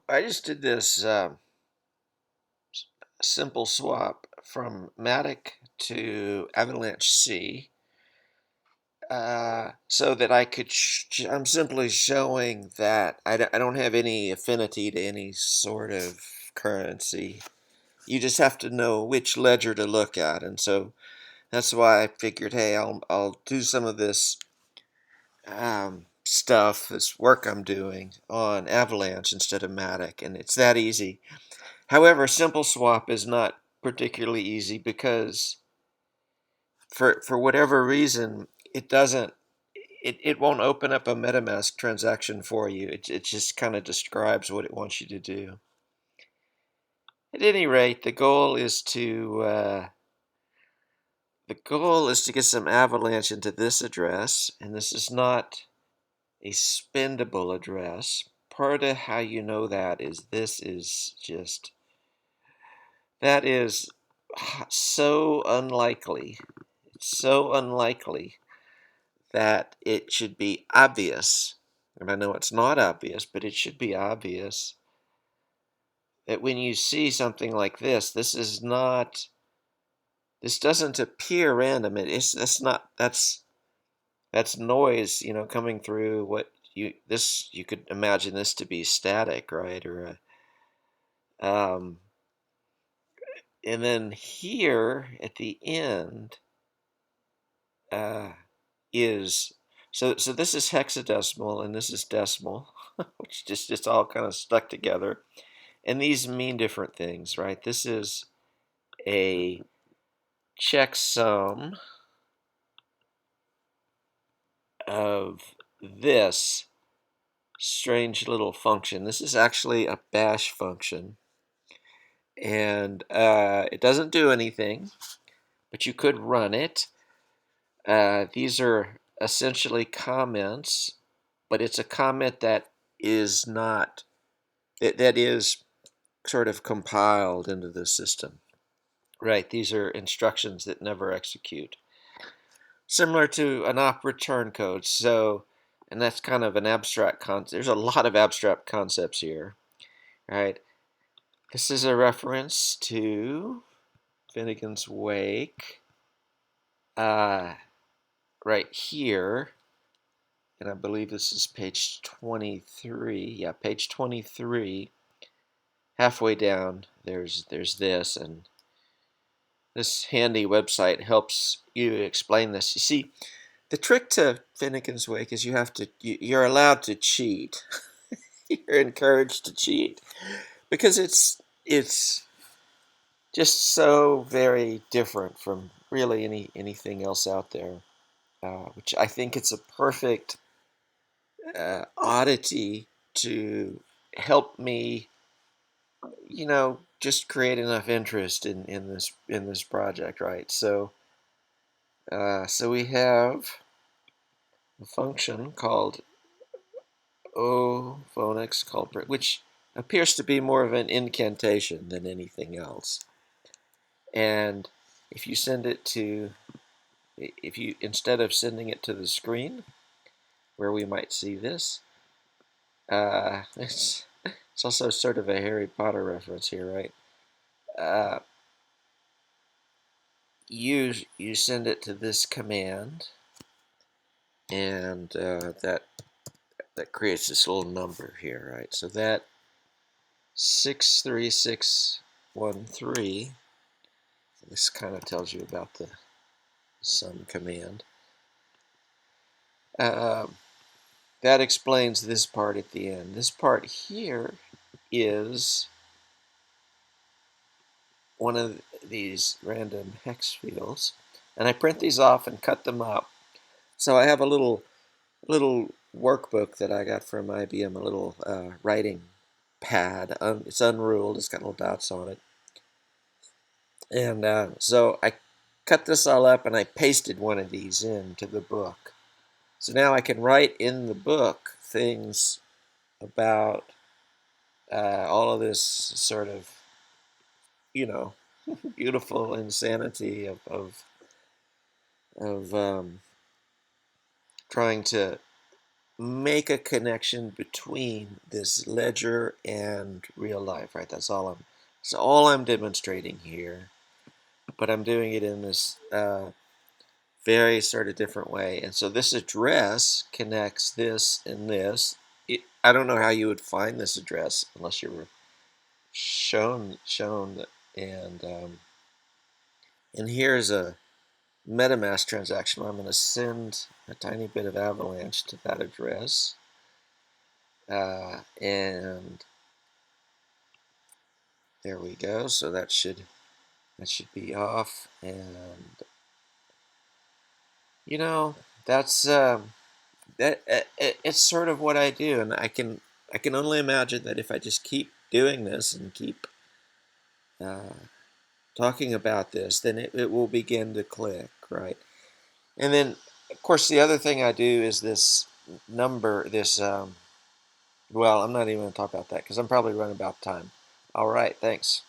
I just did this simple swap from Matic to Avalanche C, so that I could. I'm simply showing that I don't have any affinity to any sort of currency. You just have to know which ledger to look at, and so that's why I figured, hey, I'll do some of this stuff, this work I'm doing on Avalanche instead of Matic, and it's that easy. However, simple swap is not particularly easy because for whatever reason it won't open up a MetaMask transaction for you. It just kind of describes what it wants you to do. At any rate, the goal is to get some Avalanche into this address, and this is not a spendable address. Part of how you know that is that is so unlikely, so unlikely that it should be obvious. And I know it's not obvious, but it should be obvious that when you see something like this doesn't appear random. That's noise, coming through what you could imagine this to be static, right? Um, and then here at the end uh, is so this is hexadecimal and this is decimal, which just it's all kind of stuck together, and these mean different things, right? This is a checksum of this strange little function. This is actually a bash function, and it doesn't do anything, but you could run it. These are essentially comments, but it's a comment that is not that is sort of compiled into the system, right? These are instructions that never execute, similar to an op return code. So, and that's kind of an abstract concept. There's a lot of abstract concepts here, right? This is a reference to Finnegan's Wake, right here, and I believe this is page 23. Yeah, page 23. Halfway down, there's this, and this handy website helps you explain this. You see, the trick to Finnegan's Wake is you're allowed to cheat. You're encouraged to cheat because it's just so very different from really anything else out there. Which I think it's a perfect oddity to help me, just create enough interest in this project, right? So we have a function called o.foenix.culprit, which appears to be more of an incantation than anything else. And if you send it to, if you instead of sending it to the screen where we might see this, it's also sort of a Harry Potter reference here, right? Uh, you send it to this command, and that creates this little number here, right? So that 63613. This kind of tells you about the sum command. That explains this part at the end. This part here is one of these random hex fields, and I print these off and cut them up. So I have a little workbook that I got from IBM, a little writing pad. It's unruled. It's got little dots on it. And so I cut this all up and I pasted one of these into the book. So now I can write in the book things about all of this sort of, you know, beautiful insanity of trying to make a connection between this ledger and real life, right? That's all I'm demonstrating here, but I'm doing it in this very sort of different way. And so this address connects this and this. I don't know how you would find this address unless you were shown that. And here's a MetaMask transaction where I'm going to send a tiny bit of Avalanche to that address. And there we go. So that should be off. And you know, that's it's sort of what I do, and I can only imagine that if I just keep doing this and keep uh, talking about this, then it will begin to click, right? And then, of course, the other thing I do is this number, well, I'm not even going to talk about that because I'm probably running about time. All right, thanks.